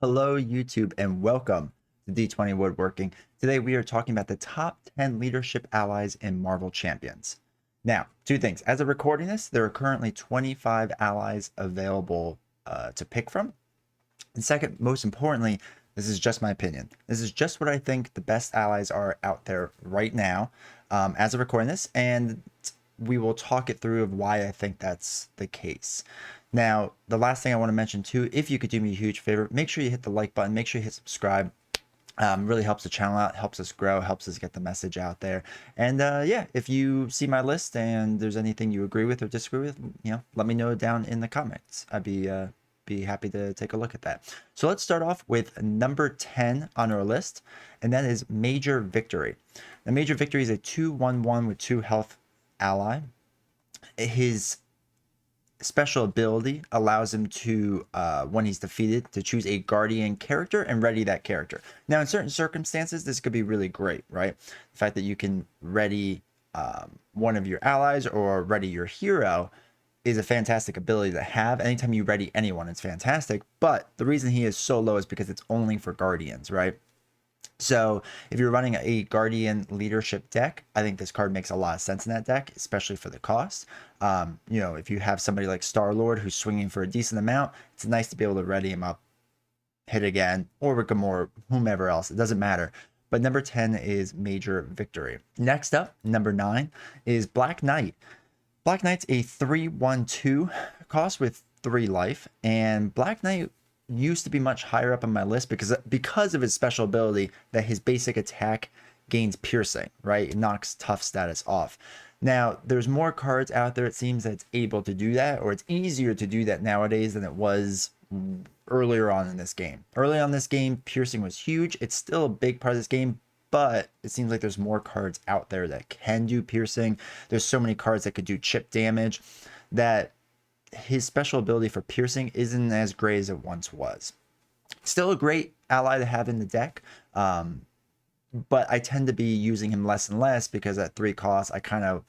Hello, YouTube, and welcome to D20 Woodworking. Today, we are talking about the top 10 leadership allies in Marvel Champions. Now, two things. As of recording this, there are currently 25 allies available to pick from. And second, most importantly, this is just my opinion. This is just what I think the best allies are out there right now as of recording this, and we will talk it through of why I think that's the case. Now, the last thing I want to mention too, if you could do me a huge favor, make sure you hit the like button, make sure you hit subscribe. Really helps the channel out, helps us grow, helps us get the message out there. And yeah, if you see my list and there's anything you agree with or disagree with, let me know down in the comments. I'd be happy to take a look at that. So let's start off with number 10 on our list, and that is Major Victory. Now, Major Victory is a 2/1/1 with 2 health ally. His special ability allows him to, when he's defeated, to choose a guardian character and ready that character. Now, in certain circumstances, this could be really great, right? The fact that you can ready one of your allies or ready your hero is a fantastic ability to have. Anytime you ready anyone, it's fantastic. But the reason he is so low is because it's only for guardians, right? So if you're running a Guardian leadership deck, I think this card makes a lot of sense in that deck, especially for the cost. If you have somebody like Star-Lord who's swinging for a decent amount, it's nice to be able to ready him up, hit again, or Gamora, whomever else. It doesn't matter. But number 10 is Major Victory. Next up, number 9 is Black Knight. Black Knight's a 3/1/2 cost with 3 life, and Black Knight used to be much higher up on my list because of his special ability that his basic attack gains piercing, right? It knocks tough status off. Now, there's more cards out there, it seems, that's able to do that, or it's easier to do that nowadays than it was earlier on in this game. Early on in this game, piercing was huge. It's still a big part of this game, but it seems like there's more cards out there that can do piercing. There's so many cards that could do chip damage that his special ability for piercing isn't as great as it once was. Still a great ally to have in the deck, but I tend to be using him less and less because at 3 costs, I kind of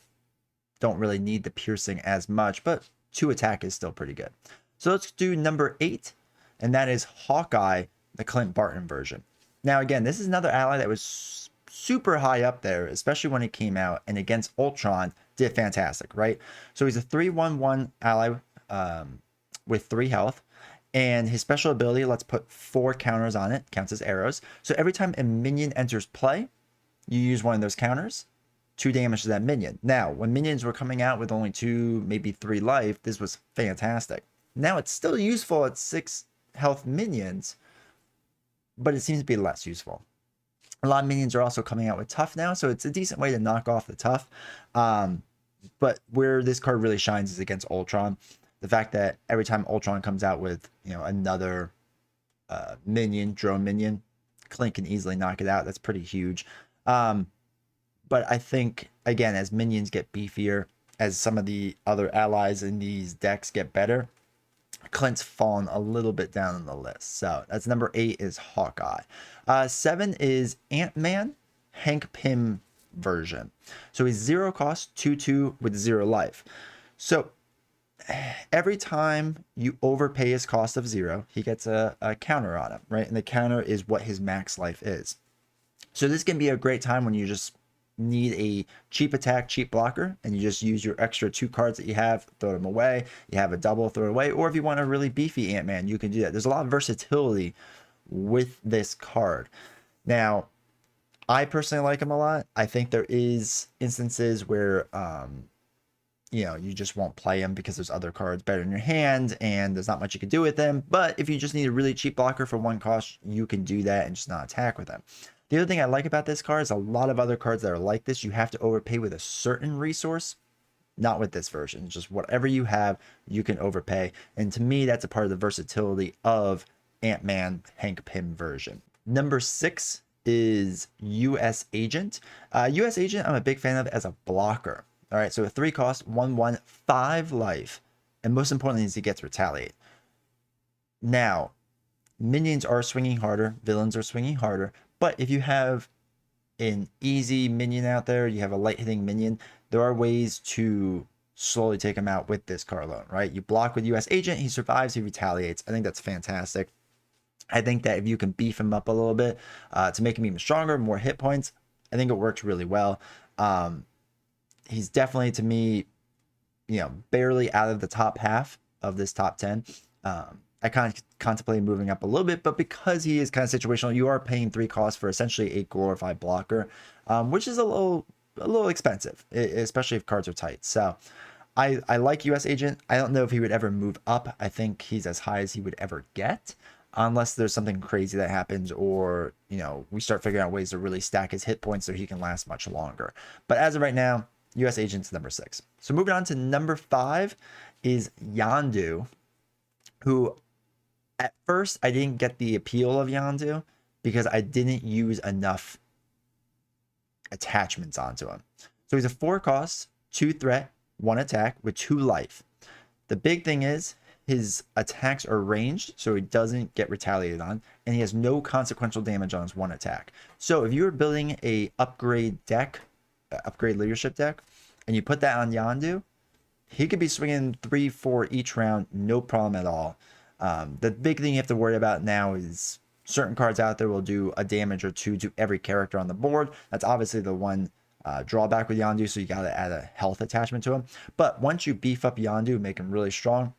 don't really need the piercing as much, but 2 attack is still pretty good. So let's do number 8, and that is Hawkeye, the Clint Barton version. Now, again, this is another ally that was super high up there, especially when it came out, and against Ultron, did fantastic, right? So he's a 3/1/1 ally with 3 health, and his special ability, let's put 4 counters on it, counts as arrows. So every time a minion enters play, you use one of those counters, 2 damage to that minion. Now, when minions were coming out with only 2, maybe 3 life, this was fantastic. Now it's still useful at 6 health minions, but it seems to be less useful. A lot of minions are also coming out with tough now, so it's a decent way to knock off the tough. But where this card really shines is against Ultron. The fact that every time Ultron comes out with, another minion, drone minion, Clint can easily knock it out. That's pretty huge. But I think, again, as minions get beefier, as some of the other allies in these decks get better, Clint's fallen a little bit down on the list. So that's number 8 is Hawkeye. 7 is AntMan Hank Pym version. So he's 0 cost, 2/2 with 0 life. So every time you overpay his cost of 0, he gets a counter on him, right? And the counter is what his max life is. So this can be a great time when you just need a cheap attack, cheap blocker, and you just use your extra 2 cards that you have, throw them away. You have a double, throw it away. Or if you want a really beefy Ant-Man, you can do that. There's a lot of versatility with this card. Now, I personally like him a lot. I think there is instances where you just won't play him because there's other cards better in your hand and there's not much you can do with them. But if you just need a really cheap blocker for 1 cost, you can do that and just not attack with them. The other thing I like about this card is a lot of other cards that are like this, you have to overpay with a certain resource. Not with this version. Just whatever you have, you can overpay. And to me, that's a part of the versatility of AntMan Hank Pym version. Number 6 is US Agent. US Agent, I'm a big fan of as a blocker. All right, so a 3 cost, 1/1, 5 life. And most importantly is he gets Retaliate. Now, minions are swinging harder. Villains are swinging harder. But if you have an easy minion out there, you have a light hitting minion, there are ways to slowly take him out with this card alone, right? You block with US Agent, he survives, he retaliates. I think that's fantastic. I think that if you can beef him up a little bit to make him even stronger, more hit points, I think it works really well. He's definitely, to me, barely out of the top half of this top 10. I kind of contemplate moving up a little bit, but because he is kind of situational, you are paying 3 costs for essentially a glorified blocker, which is a little expensive, especially if cards are tight. So I like US Agent. I don't know if he would ever move up. I think he's as high as he would ever get, unless there's something crazy that happens, or we start figuring out ways to really stack his hit points so he can last much longer. But as of right now, US Agent's number 6. So moving on to number 5 is Yondu, who at first I didn't get the appeal of Yondu because I didn't use enough attachments onto him. So he's a 4 cost, 2 threat, 1 attack with 2 life. The big thing is his attacks are ranged, so he doesn't get retaliated on, and he has no consequential damage on his 1 attack. So if you were building a upgrade leadership deck, and you put that on Yondu, he could be swinging 3-4 each round, no problem at all. The big thing you have to worry about now is certain cards out there will do a damage or 2 to every character on the board. That's obviously the one drawback with Yondu, so you got to add a health attachment to him. But once you beef up Yondu, make him really strong,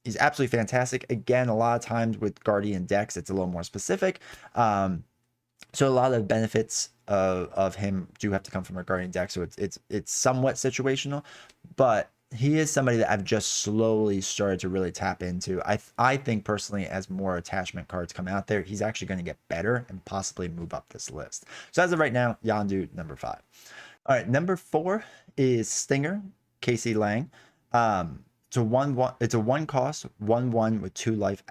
he's absolutely fantastic. Again, a lot of times with Guardian decks, it's a little more specific. So a lot of benefits of him do have to come from a Guardian deck, so it's somewhat situational, but he is somebody that I've just slowly started to really tap into. I think personally, as more attachment cards come out there, he's actually going to get better and possibly move up this list. So as of right now, Yondu, number 5. All right, number 4 is Stinger, Casey Lang. It's a 1 cost, 1/1 with 2 life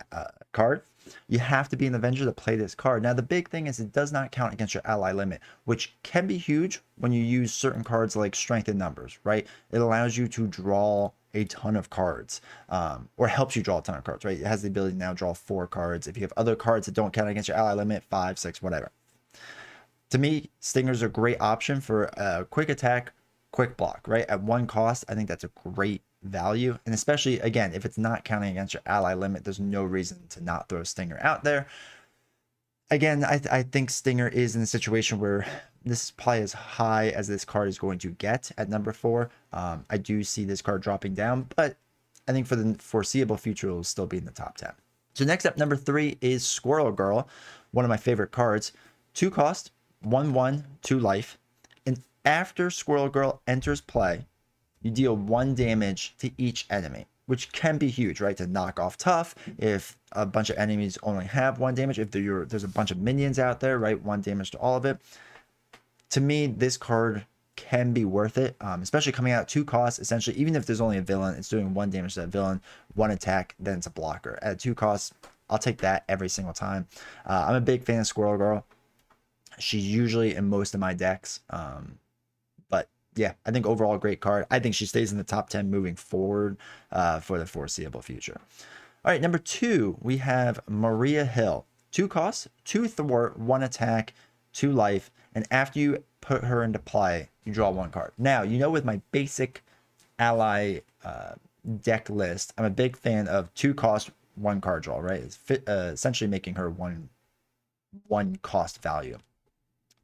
card. You have to be an Avenger to play this card. Now, the big thing is it does not count against your ally limit, which can be huge when you use certain cards like Strength in Numbers, right? It allows you to draw a ton of cards, or helps you draw a ton of cards, right? It has the ability to now draw 4 cards. If you have other cards that don't count against your ally limit, 5, 6, whatever. To me, Stinger's a great option for a quick attack, quick block, right? At 1 cost, I think that's a great value, and especially again, if it's not counting against your ally limit, there's no reason to not throw Stinger out there. Again, I think Stinger is in a situation where this is probably as high as this card is going to get at number 4. I do see this card dropping down, but I think for the foreseeable future, it will still be in the top 10. So next up, number 3 is Squirrel Girl, one of my favorite cards. 2 cost, 1/1, 2 life, and after Squirrel Girl enters play, you deal 1 damage to each enemy, which can be huge, right? To knock off tough. If a bunch of enemies only have 1 damage, if there's a bunch of minions out there, right? 1 damage to all of it. To me, this card can be worth it, especially coming out at 2 costs. Essentially, even if there's only a villain, it's doing 1 damage to that villain, 1 attack, then it's a blocker. At 2 costs, I'll take that every single time. I'm a big fan of Squirrel Girl. She's usually in most of my decks. But yeah, I think overall great card. I think she stays in the top 10 moving forward for the foreseeable future. All right, number 2, we have Maria Hill. 2 costs, 2 thwart, 1 attack, 2 life, and after you put her into play, you draw 1 card. Now, with my basic ally deck list, I'm a big fan of 2 cost, 1 card draw, right? It's essentially making her one cost value.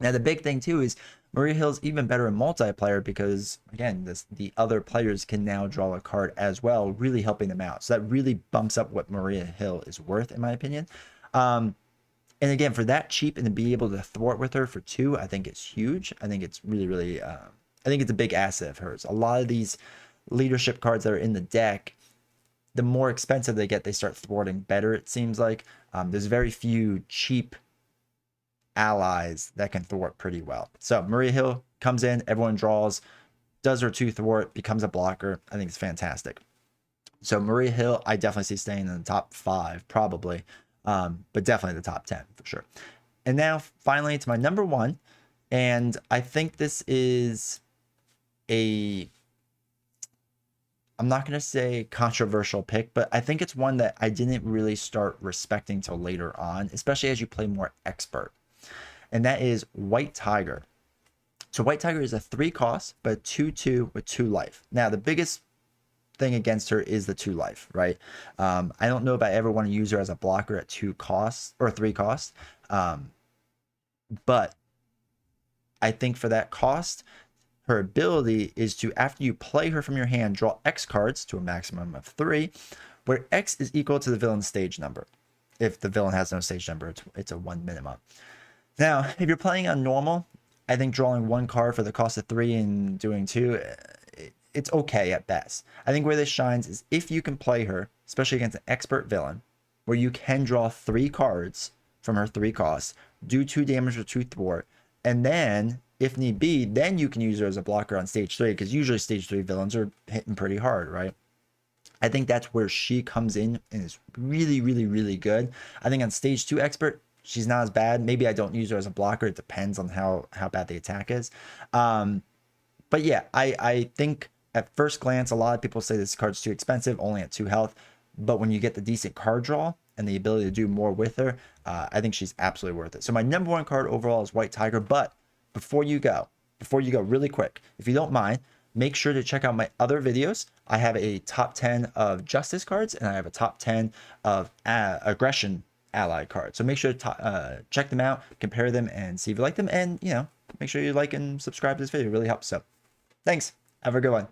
Now, the big thing too is Maria Hill's even better in multiplayer because, again, the other players can now draw a card as well, really helping them out. So that really bumps up what Maria Hill is worth, in my opinion. And again, for that cheap and to be able to thwart with her for 2, I think it's huge. I think it's really, really, I think it's a big asset of hers. A lot of these leadership cards that are in the deck, the more expensive they get, they start thwarting better, it seems like. There's very few cheap allies that can thwart pretty well. So Maria Hill comes in, everyone draws, does her 2 thwart, becomes a blocker. I think it's fantastic. So Maria Hill, I definitely see staying in the top 5, probably, but definitely the top 10 for sure. And now finally it's my number 1, and I think this is I'm not going to say controversial pick, but I think it's one that I didn't really start respecting till later on, especially as you play more expert. And that is White Tiger. So White Tiger is a 3 cost, but 2/2 with 2 life. Now, the biggest thing against her is the 2 life, right? I don't know if I ever want to use her as a blocker at 2 costs or 3 costs. But I think for that cost, her ability is to, after you play her from your hand, draw X cards to a maximum of 3, where X is equal to the villain's stage number. If the villain has no stage number, it's a 1 minimum. Now, if you're playing on normal, I think drawing 1 card for the cost of 3 and doing 2, it's okay at best. I think where this shines is if you can play her, especially against an expert villain, where you can draw 3 cards from her 3 costs, do 2 damage or 2 thwart, and then, if need be, then you can use her as a blocker on stage 3, because usually stage 3 villains are hitting pretty hard, right? I think that's where she comes in and is really, really, really good. I think on stage 2 expert, she's not as bad. Maybe I don't use her as a blocker. It depends on how bad the attack is. But yeah, I think at first glance, a lot of people say this card's too expensive, only at 2 health. But when you get the decent card draw and the ability to do more with her, I think she's absolutely worth it. So my number 1 card overall is White Tiger. But before you go really quick, if you don't mind, make sure to check out my other videos. I have a top 10 of Justice cards, and I have a top 10 of Aggression ally cards. So make sure to check them out, compare them, and see if you like them. And, make sure you like and subscribe to this video. It really helps. So thanks. Have a good one.